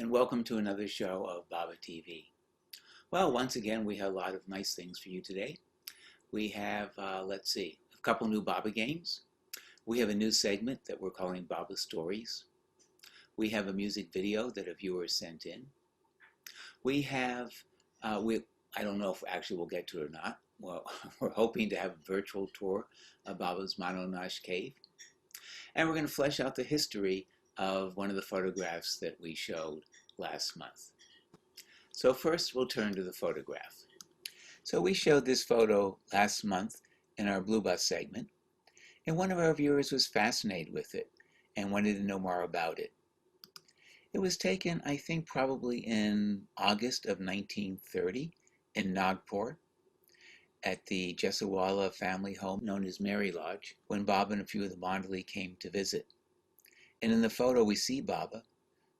and welcome to another show of Baba TV. Well, once again, we have a lot of nice things for you today. We have, let's see, a couple new Baba games. We have a new segment that we're calling Baba Stories. We have a music video that a viewer sent in. We have, I don't know if actually we'll get to it or not. Well, we're hoping to have a virtual tour of Baba's Mano Nash cave. And we're going to flesh out the history of one of the photographs that we showed last month. So first we'll turn to the photograph. So we showed this photo last month in our Blue Bus segment, and one of our viewers was fascinated with it and wanted to know more about it. It was taken, I think, probably in August of 1930 in Nagpur at the Jesawala family home known as Mary Lodge, when Baba and a few of the Mandali came to visit. And in the photo we see Baba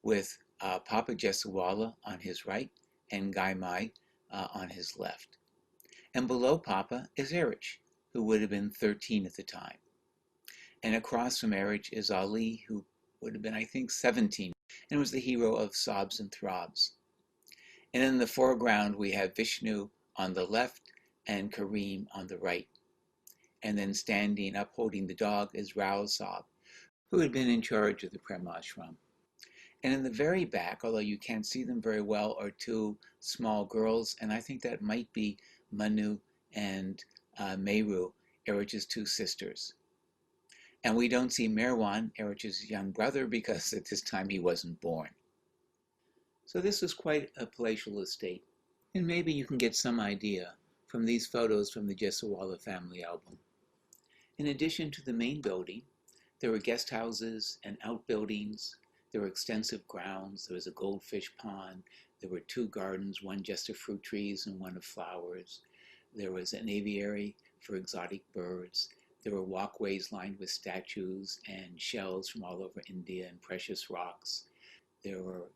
with Papa Jesawala on his right and Gai Mai on his left. And below Papa is Erich, who would have been 13 at the time. And across from Erich is Ali, who would have been, I think, 17, and was the hero of Sobs and Throbs. And in the foreground we have Vishnu on the left and Kareem on the right. And then standing up holding the dog is Rao Saab, who had been in charge of the Prem Ashram. And in the very back, although you can't see them very well, are two small girls, and I think that might be Manu and Meru, Erich's two sisters. And we don't see Merwan, Erich's young brother, because at this time he wasn't born. So this was quite a palatial estate, and maybe you can get some idea from these photos from the Jesawala family album. In addition to the main building, there were guest houses and outbuildings. There were extensive grounds. There was a goldfish pond. There were two gardens, one just of fruit trees and one of flowers. There was an aviary for exotic birds. There were walkways lined with statues and shells from all over India and precious rocks. There were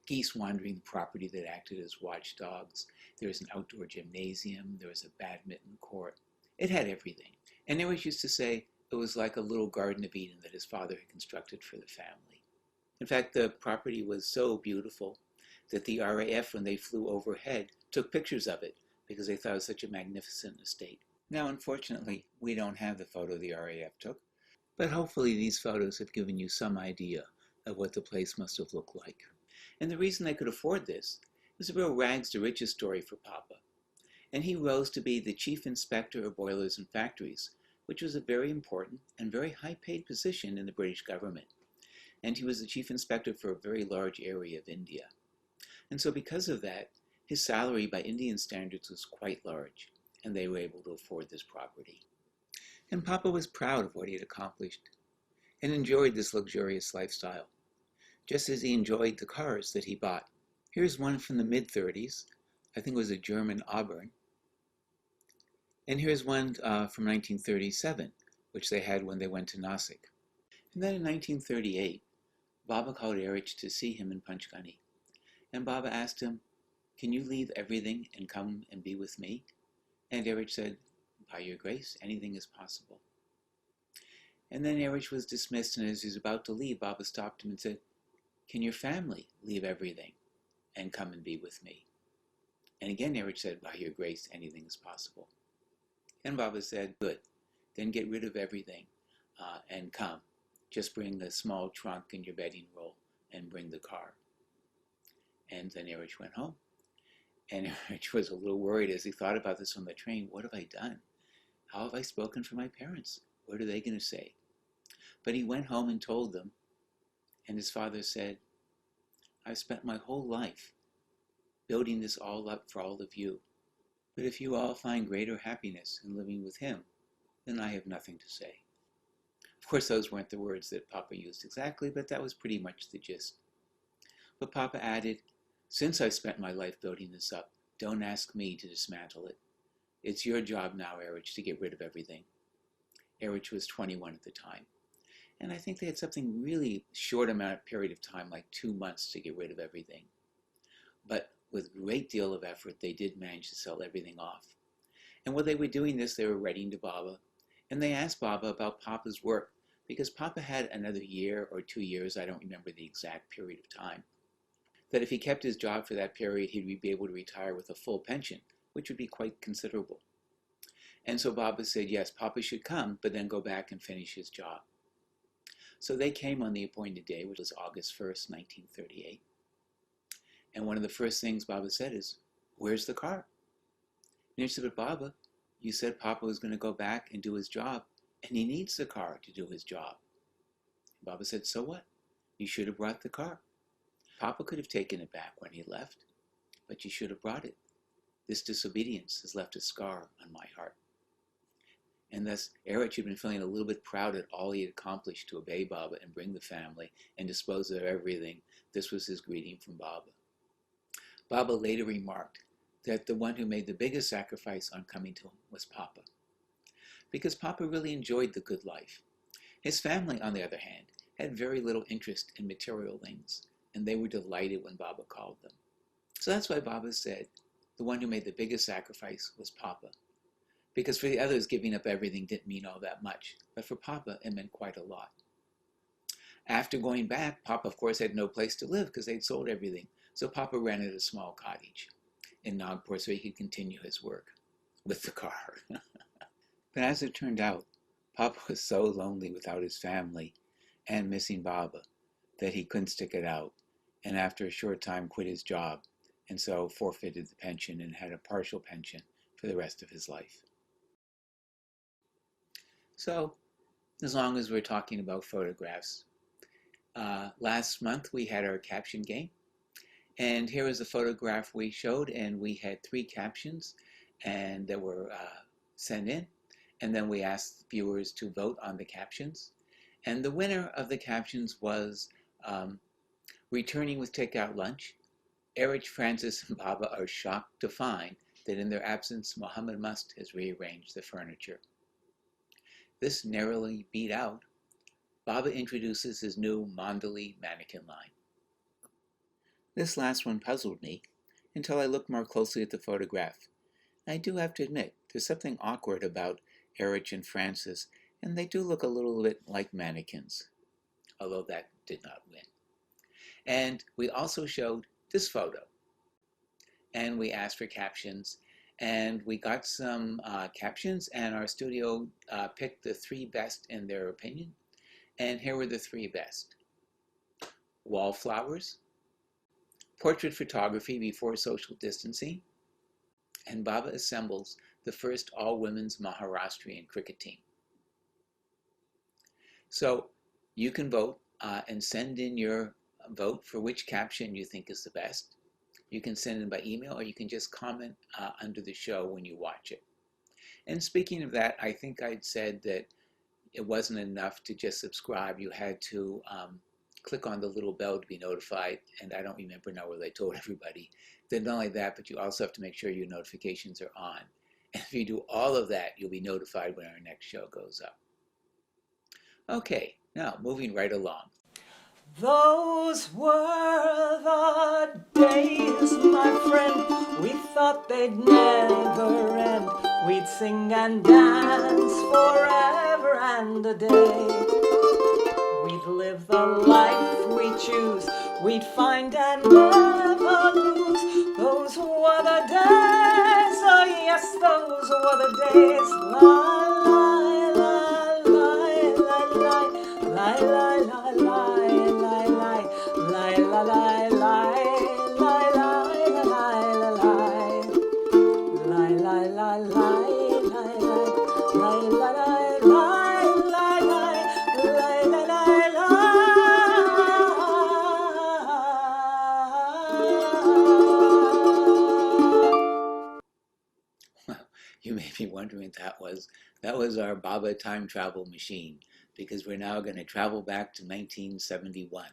geese wandering the property that acted as watchdogs. There was an outdoor gymnasium. There was a badminton court. It had everything. And Erich used to say it was like a little Garden of Eden that his father had constructed for the family. In fact, the property was so beautiful that the RAF, when they flew overhead, took pictures of it because they thought it was such a magnificent estate. Now, unfortunately, we don't have the photo the RAF took, but hopefully these photos have given you some idea of what the place must have looked like. And the reason they could afford this was a real rags to riches story for Papa. And he rose to be the chief inspector of boilers and factories, which was a very important and very high-paid position in the British government. And he was the chief inspector for a very large area of India. And so because of that, his salary by Indian standards was quite large, and they were able to afford this property. And Papa was proud of what he had accomplished and enjoyed this luxurious lifestyle, just as he enjoyed the cars that he bought. Here's one from the mid-30s. I think it was a German Auburn. And here's one from 1937, which they had when they went to Nasik. And then in 1938, Baba called Erich to see him in Panchgani. And Baba asked him, "Can you leave everything and come and be with me?" And Erich said, "By your grace, anything is possible." And then Erich was dismissed, and as he was about to leave, Baba stopped him and said, "Can your family leave everything and come and be with me?" And again Erich said, "By your grace, anything is possible." And Baba said, "Good, then get rid of everything and come. Just bring the small trunk and your bedding roll and bring the car." And then Erich went home. And Erich was a little worried as he thought about this on the train. What have I done? How have I spoken for my parents? What are they going to say? But he went home and told them. And his father said, "I've spent my whole life building this all up for all of you. But if you all find greater happiness in living with him, then I have nothing to say." Of course, those weren't the words that Papa used exactly, but that was pretty much the gist. But Papa added, "Since I've spent my life building this up, don't ask me to dismantle it. It's your job now, Erich, to get rid of everything." Erich was 21 at the time. And I think they had something really short period of time, like 2 months to get rid of everything. But with a great deal of effort, they did manage to sell everything off. And while they were doing this, they were writing to Baba. And they asked Baba about Papa's work, because Papa had another year or 2 years, I don't remember the exact period of time. that if he kept his job for that period, he'd be able to retire with a full pension, which would be quite considerable. And so Baba said, yes, Papa should come, but then go back and finish his job. So they came on the appointed day, which was August 1st, 1938. And one of the first things Baba said is, where's the car? And he said, but Baba, you said Papa was going to go back and do his job, and he needs the car to do his job. Baba said, so what? You should have brought the car. Papa could have taken it back when he left, but you should have brought it. This disobedience has left a scar on my heart. And thus, Erich had been feeling a little bit proud at all he had accomplished to obey Baba and bring the family and dispose of everything. This was his greeting from Baba. Baba later remarked that the one who made the biggest sacrifice on coming to him was Papa, because Papa really enjoyed the good life. His family, on the other hand, had very little interest in material things, and they were delighted when Baba called them. So that's why Baba said the one who made the biggest sacrifice was Papa, because for the others, giving up everything didn't mean all that much, but for Papa, it meant quite a lot. After going back, Papa, of course, had no place to live because they'd sold everything, so Papa rented a small cottage in Nagpur so he could continue his work with the car. But as it turned out, Papa was so lonely without his family and missing Baba that he couldn't stick it out, and after a short time quit his job, and so forfeited the pension and had a partial pension for the rest of his life. So, as long as we're talking about photographs, last month we had our caption game, and here is a photograph we showed, and we had 3 captions and that were sent in, and then we asked viewers to vote on the captions, and the winner of the captions was returning with takeout lunch. Erich, Francis, and Baba are shocked to find that in their absence, Muhammad Must has rearranged the furniture. This narrowly beat out, Baba introduces his new Mandali mannequin line. This last one puzzled me until I looked more closely at the photograph. I do have to admit, there's something awkward about Erich and Francis, and they do look a little bit like mannequins, although that did not win. And we also showed this photo, and we asked for captions, and we got some captions, and our studio picked the 3 best in their opinion, and here were the 3 best. Wallflowers, portrait photography before social distancing, and Baba assembles the first all-women's Maharashtrian cricket team. So you can vote and send in your vote for which caption you think is the best. You can send in by email, or you can just comment under the show when you watch it. And speaking of that, I think I'd said that it wasn't enough to just subscribe. You had to click on the little bell to be notified, and I don't remember now whether I told everybody. Then not only that, but you also have to make sure your notifications are on. And if you do all of that, you'll be notified when our next show goes up. Okay, now moving right along. Those were the days, my friend, we thought they'd never end. We'd sing and dance forever and a day. We'd live the life we choose, we'd find and never lose. Those were the days, oh yes, those were the days. La la la la la la la la la. You may be wondering that was our Baba time travel machine, because we're now going to travel back to 1971.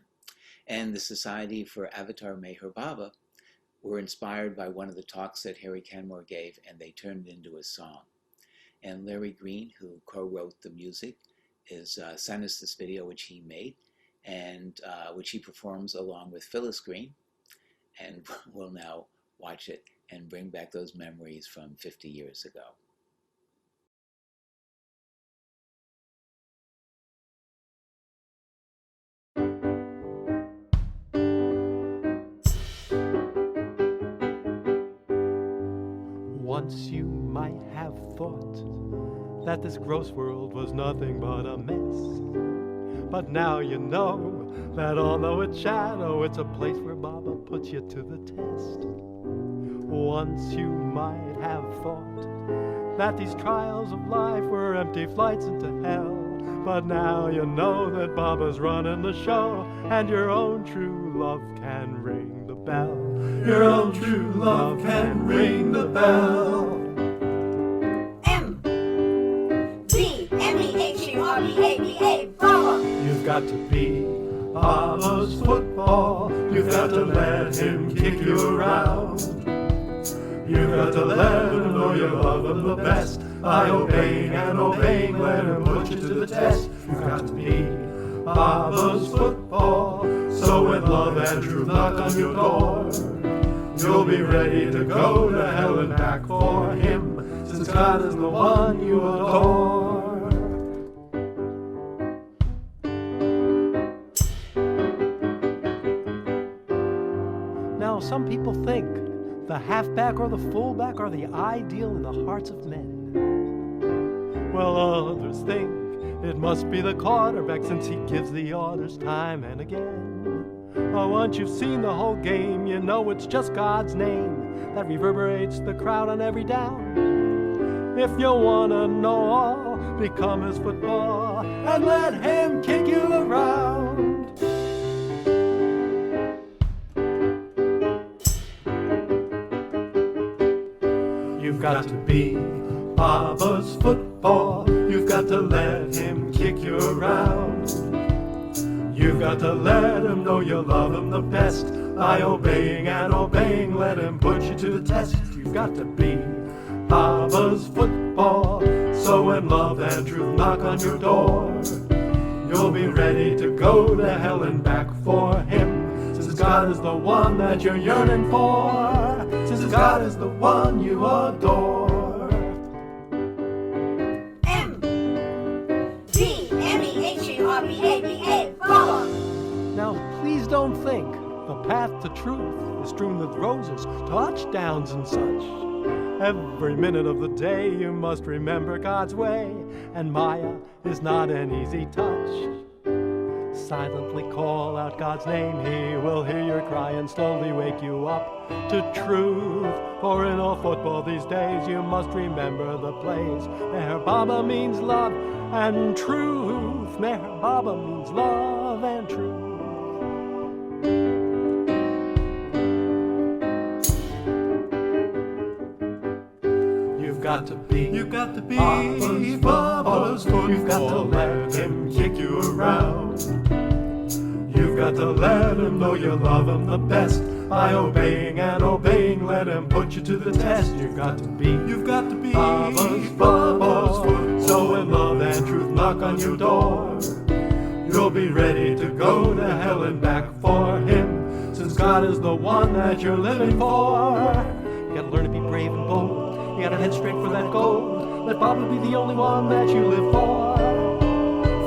And the Society for Avatar Meher Baba were inspired by one of the talks that Harry Kenmore gave, and they turned it into a song. And Larry Green, who co-wrote the music, sent us this video which he made, and which he performs along with Phyllis Green. And we'll now watch it and bring back those memories from 50 years ago. Once you might have thought that this gross world was nothing but a mess. But now you know that although it's shallow, it's a place where Baba puts you to the test. Once you might have thought that these trials of life were empty flights into hell. But now you know that Baba's running the show, and your own true love can ring the bell. Your own true love can ring the bell. M-B-M-E-H-U-R-B-A-B-A, Baba. You've got to be Baba's football. You've got to let him kick you around. You've got to let him know you love him the best. By obeying and obeying, let him put you to the test. You've got to be Baba's football. So when love and truth knock on your door, you'll be ready to go to hell and back for him, since God is the one you adore. Now, some people think the halfback or the fullback are the ideal in the hearts of men. Well, others think it must be the quarterback, since he gives the orders time and again. Oh, once you've seen the whole game, you know it's just God's name that reverberates the crowd on every down. If you wanna know all, become his football and let him kick you around. You've got to be Baba's football. You've got to let him kick you around. You've got to let him know you love him the best. By obeying and obeying, let him put you to the test. You've got to be Baba's football. So when love and truth knock on your door, you'll be ready to go to hell and back for him, since God is the one that you're yearning for, since God is the one you adore. M-B-M-E-H-U-R-B-A-B-A, Baba. Now, please don't think the path to truth is strewn with roses, touchdowns and such. Every minute of the day you must remember God's way, and Maya is not an easy touch. Silently call out God's name, he will hear your cry and slowly wake you up to truth. For in all football these days you must remember the plays. Meher Baba means love and truth. Meher Baba means love and truth. You've got to be Baba's football. You've got to let him kick you around. You've got to let him know you love him the best. By obeying and obeying, let him put you to the test. You've got to be Baba's football. So when love and truth knock on your door, you'll be ready to go to hell and back for him, since God is the one that you're living for. You gotta learn to be brave and bold. You gotta head straight for that goal. Let Baba be the only one that you live for.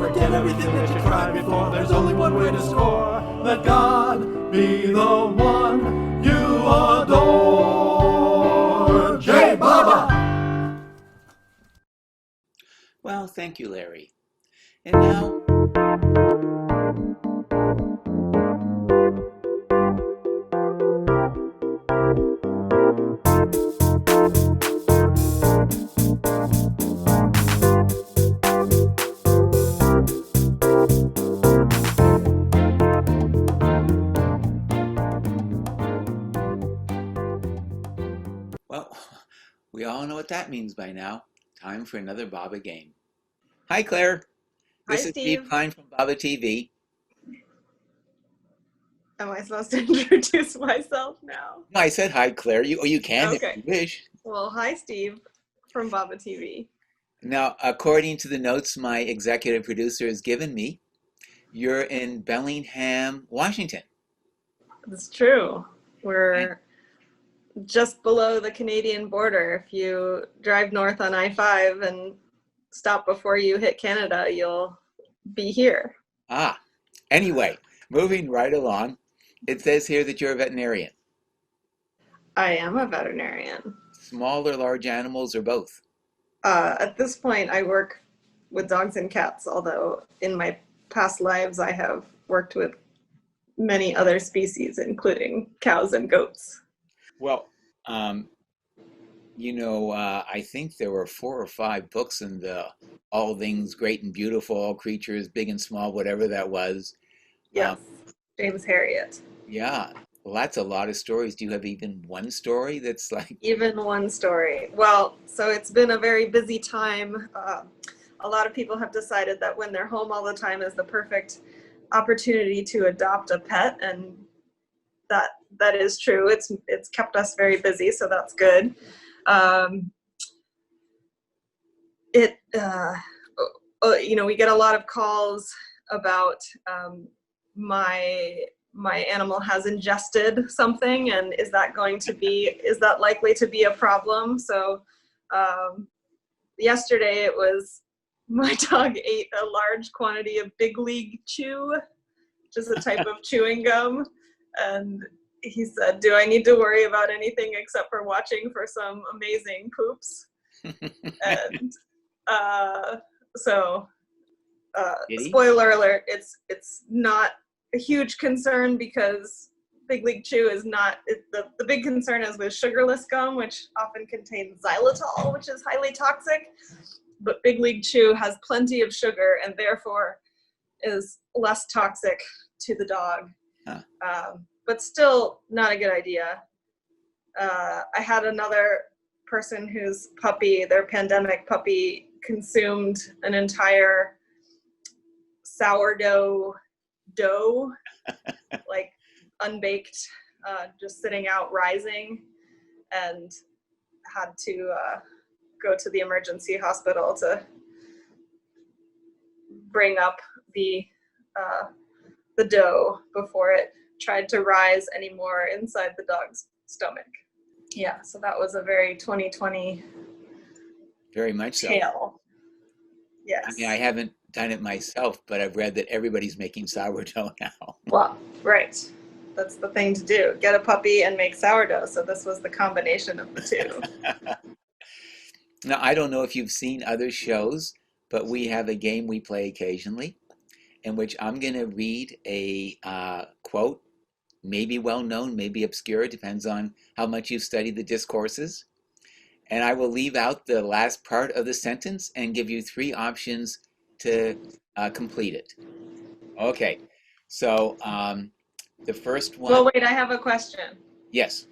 Forget everything that you tried before. There's only one way to score. Let God be the one you adore. Jai Baba! Well, thank you, Larry. And now... Well, we all know what that means by now. Time for another Baba game. Hi, Claire. This is Steve Pine from Baba TV. Am I supposed to introduce myself now? No, I said hi, Claire. You can Okay. if you wish. Well, hi, Steve from Baba TV. Now, according to the notes my executive producer has given me, you're in Bellingham, Washington. It's true. We're just below the Canadian border. If you drive north on I-5 and stop before you hit Canada, you'll be here. Ah, anyway, moving right along, it says here that you're a veterinarian. I am a veterinarian. Small or large animals or both? At this point, I work with dogs and cats, although in my past lives, I have worked with many other species, including cows and goats. Well, um, I think there were 4 or 5 books in the All Things Great and Beautiful, All Creatures Big and Small, whatever that was. Yes, Um, James Herriot. yeah, well, that's a lot of stories. Do you have even one story that's like, Even one story. Well, so it's been a very busy time. A lot of people have decided that when they're home all the time is the perfect opportunity to adopt a pet, and that is true. It's kept us very busy, so that's good. Um, we get a lot of calls about my animal has ingested something, and is that likely to be a problem? So yesterday it was my dog ate a large quantity of Big League Chew, which is a type of chewing gum, and he said, "Do I need to worry about anything except for watching for some amazing poops?" And so did he? spoiler alert, it's not a huge concern because Big League Chew is not, the big concern is with sugarless gum, which often contains xylitol, which is highly toxic. But Big League Chew has plenty of sugar and therefore is less toxic to the dog. Huh. But still not a good idea. I had another person whose puppy, their pandemic puppy, consumed an entire sourdough dough, like unbaked, just sitting out rising, and had to go to the emergency hospital to bring up the dough before it tried to rise anymore inside the dog's stomach. Yeah, so that was a very 2020 Very much so. tale. Yes. I mean, I haven't done it myself, but I've read that everybody's making sourdough now. Well, right. That's the thing to do. Get a puppy and make sourdough. So this was the combination of the two. Now, I don't know if you've seen other shows, but we have a game we play occasionally in which I'm going to read a quote, maybe well known, maybe obscure, depends on how much you've studied the discourses. And I will leave out the last part of the sentence and give you 3 options to complete it. Okay, so the first one. Well, wait, I have a question. Yes.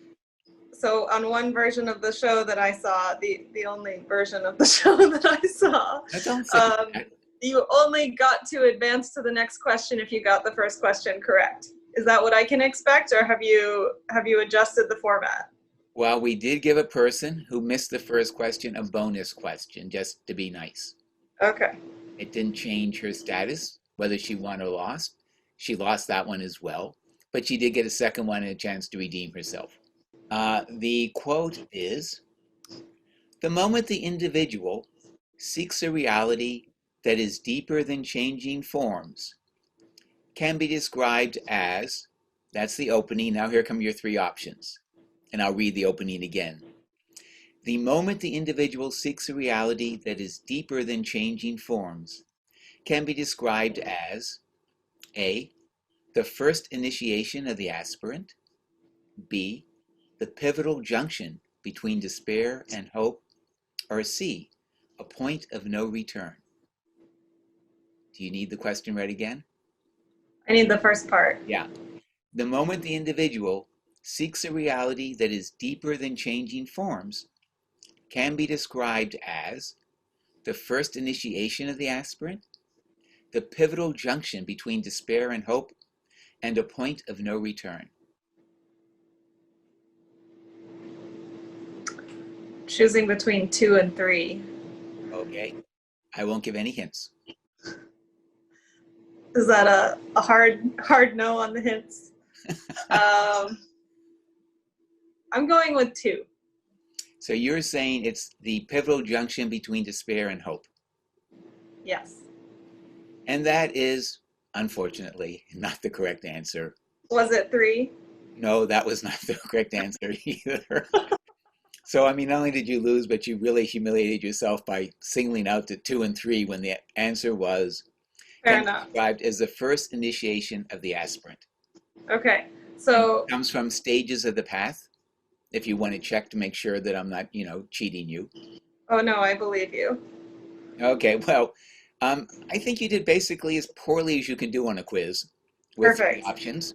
So on one version of the show that I saw, the only version of the show that I saw, Don't say that. you only got to advance to the next question if you got the first question correct. Is that what I can expect, or have you adjusted the format? Well, we did give a person who missed the first question a bonus question, just to be nice. Okay. It didn't change her status, whether she won or lost. She lost that one as well, but she did get a second one and a chance to redeem herself. The quote is, "The moment the individual seeks a reality that is deeper than changing forms can be described as," that's the opening. Now here come your 3 options. And I'll read the opening again. "The moment the individual seeks a reality that is deeper than changing forms can be described as A, the first initiation of the aspirant, B, the pivotal junction between despair and hope, or C, a point of no return." Do you need the question read again? I need the first part. Yeah. "The moment the individual seeks a reality that is deeper than changing forms can be described as the first initiation of the aspirant, the pivotal junction between despair and hope, and a point of no return." Choosing between 2 and 3. Okay. I won't give any hints. Is that a hard no on the hints? I'm going with 2. So you're saying it's the pivotal junction between despair and hope. Yes. And that is, unfortunately, not the correct answer. Was it 3? No, that was not the correct answer either. So, I mean, not only did you lose, but you really humiliated yourself by singling out the 2 and 3 when the answer was Fair can be enough. described as the first initiation of the aspirant. Okay. And So, it comes from Stages of the Path, if you want to check to make sure that I'm not, cheating you. oh no, I believe you. Okay, well, I think you did basically as poorly as you can do on a quiz with 3 Perfect. options.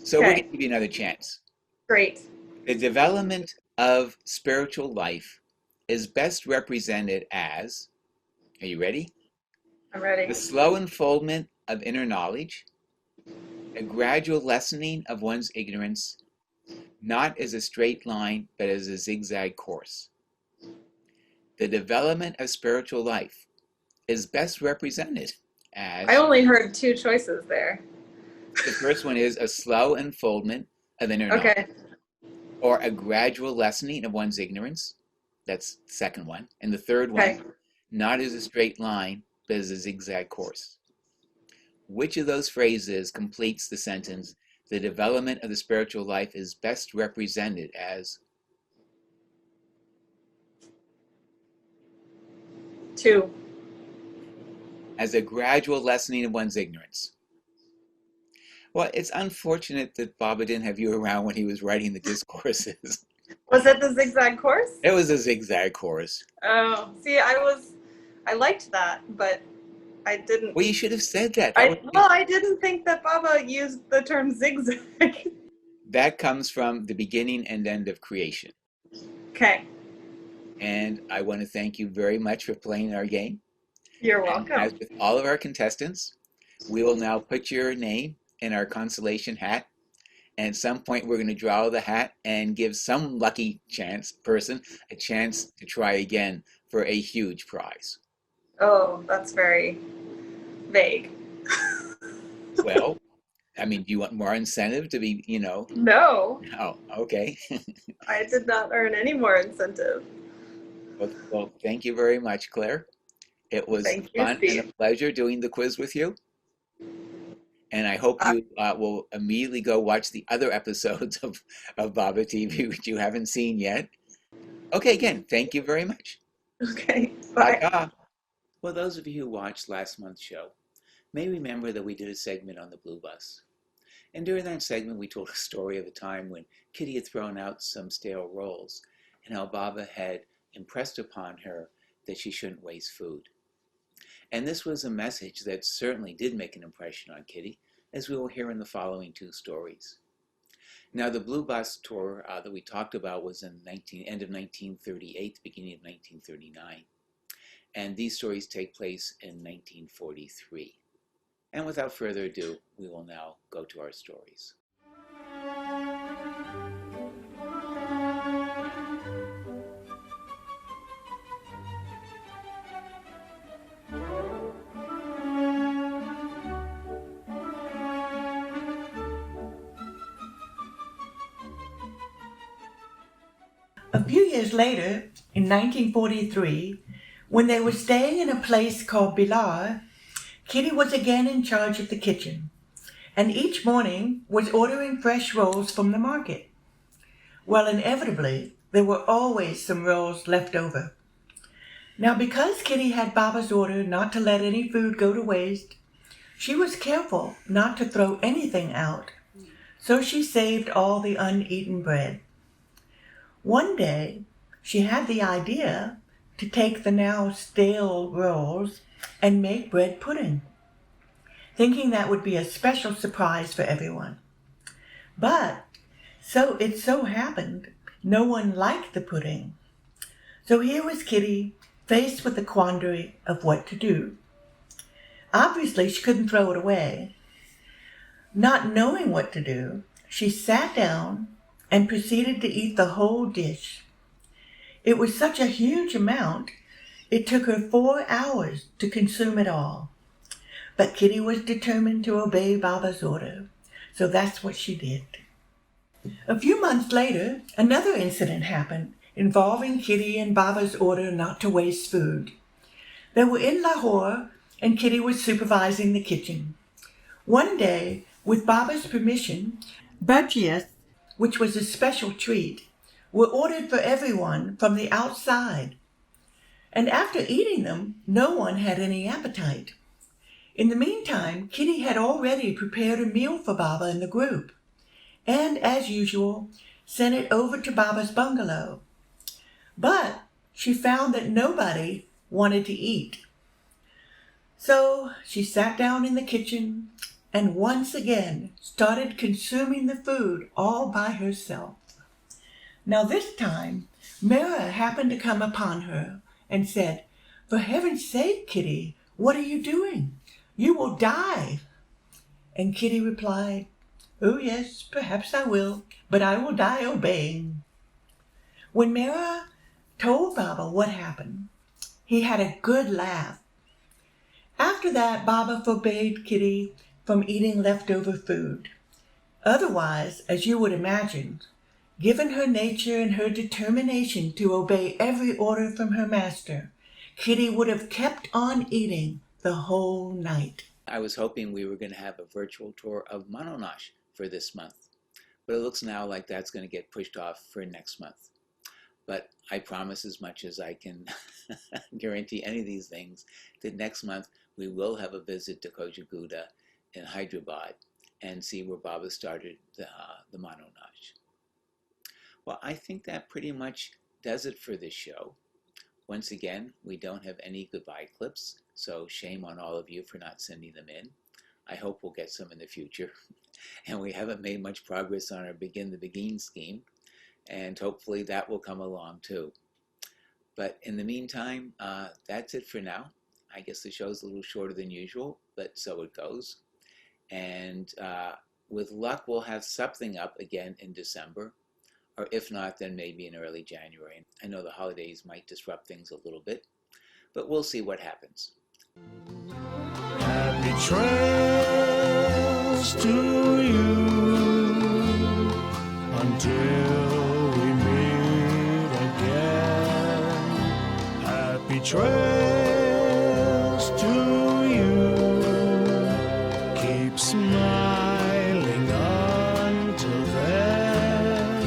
So we're Okay. going to give you another chance. Great. The development of spiritual life is best represented as, are you ready? I'm ready. The slow unfoldment of inner knowledge, a gradual lessening of one's ignorance, not as a straight line, but as a zigzag course. The development of spiritual life is best represented as, I only heard 2 choices there. the first one is a slow unfoldment of inner knowledge, Okay. or a gradual lessening of one's ignorance. That's the second one. And the third one, Okay. not as a straight line, but as a zigzag course. Which of those phrases completes the sentence, the development of the spiritual life is best represented as? 2. As a gradual lessening of one's ignorance. Well, it's unfortunate that Baba didn't have you around when he was writing the discourses. Was it the zigzag course? It was a zigzag course. Oh, see, I liked that, but I didn't. Well, you should have said that. I didn't think that Baba used the term zigzag. That comes from the beginning and end of creation. Okay. And I want to thank you very much for playing our game. You're And welcome. as with all of our contestants, we will now put your name in our consolation hat. And at some point, we're going to draw the hat and give some lucky person a chance to try again for a huge prize. Oh, that's very vague. Well, I mean, do you want more incentive to be, No, Oh, okay. I did not earn any more incentive. Well, thank you very much, Claire. It was Thank you, fun and a Steve. pleasure doing the quiz with you. And I hope you will immediately go watch the other episodes of Baba TV, which you haven't seen yet. Okay, again, thank you very much. Okay, bye. Ta-ta. Well, those of you who watched last month's show may remember that we did a segment on the Blue Bus. And during that segment, we told a story of a time when Kitty had thrown out some stale rolls and how Baba had impressed upon her that she shouldn't waste food. And this was a message that certainly did make an impression on Kitty, as we will hear in the following 2 stories. Now, the Blue Bus tour that we talked about was in end of 1938, beginning of 1939. And these stories take place in 1943. And without further ado, we will now go to our stories. A few years later, in 1943, when they were staying in a place called Bilar, Kitty was again in charge of the kitchen, and each morning was ordering fresh rolls from the market. Well, inevitably, there were always some rolls left over. Now, because Kitty had Baba's order not to let any food go to waste, she was careful not to throw anything out, so she saved all the uneaten bread. One day, she had the idea to take the now stale rolls and make bread pudding, thinking that would be a special surprise for everyone. But it so happened no one liked the pudding. So here was Kitty faced with the quandary of what to do. Obviously, she couldn't throw it away. Not knowing what to do, she sat down and proceeded to eat the whole dish. It was such a huge amount, it took her 4 hours to consume it all. But Kitty was determined to obey Baba's order, so that's what she did. A few months later, another incident happened involving Kitty and Baba's order not to waste food. They were in Lahore, and Kitty was supervising the kitchen. One day, with Baba's permission, bhajia, which was a special treat, were ordered for everyone from the outside, and after eating them, no one had any appetite. In the meantime, Kitty had already prepared a meal for Baba and the group, and as usual, sent it over to Baba's bungalow. But she found that nobody wanted to eat. So she sat down in the kitchen and once again started consuming the food all by herself. Now this time, Mira happened to come upon her and said, "For heaven's sake, Kitty, what are you doing? You will die." And Kitty replied, "Oh yes, perhaps I will, but I will die obeying." When Mira told Baba what happened, he had a good laugh. After that, Baba forbade Kitty from eating leftover food. Otherwise, as you would imagine, given her nature and her determination to obey every order from her master, Kitty would have kept on eating the whole night. I was hoping we were going to have a virtual tour of Mononosh for this month, but it looks now like that's going to get pushed off for next month. But I promise as much as I can guarantee any of these things that next month we will have a visit to Kojaguda in Hyderabad and see where Baba started the Mononosh. Well, I think that pretty much does it for this show. Once again, we don't have any goodbye clips, so shame on all of you for not sending them in. I hope we'll get some in the future. And we haven't made much progress on our Begin the Beguine scheme, and hopefully that will come along too. But in the meantime, that's it for now. I guess the show's a little shorter than usual, but so it goes. And with luck, we'll have something up again in December, or if not, then maybe in early January. I know the holidays might disrupt things a little bit, but we'll see what happens. Happy trails to you until we meet again. Happy trails to you. Keep smiling until then.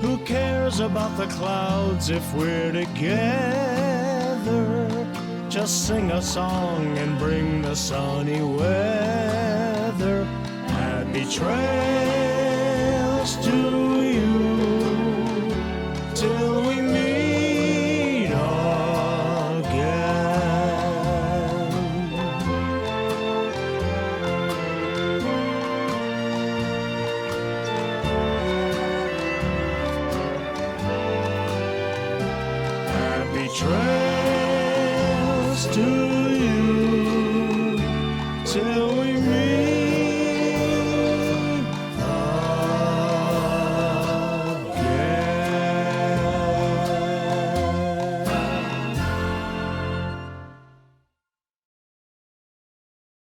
Who cares about the clouds if we're together? Just sing a song and bring the sunny weather. Happy trails to you till we meet again. Happy trails to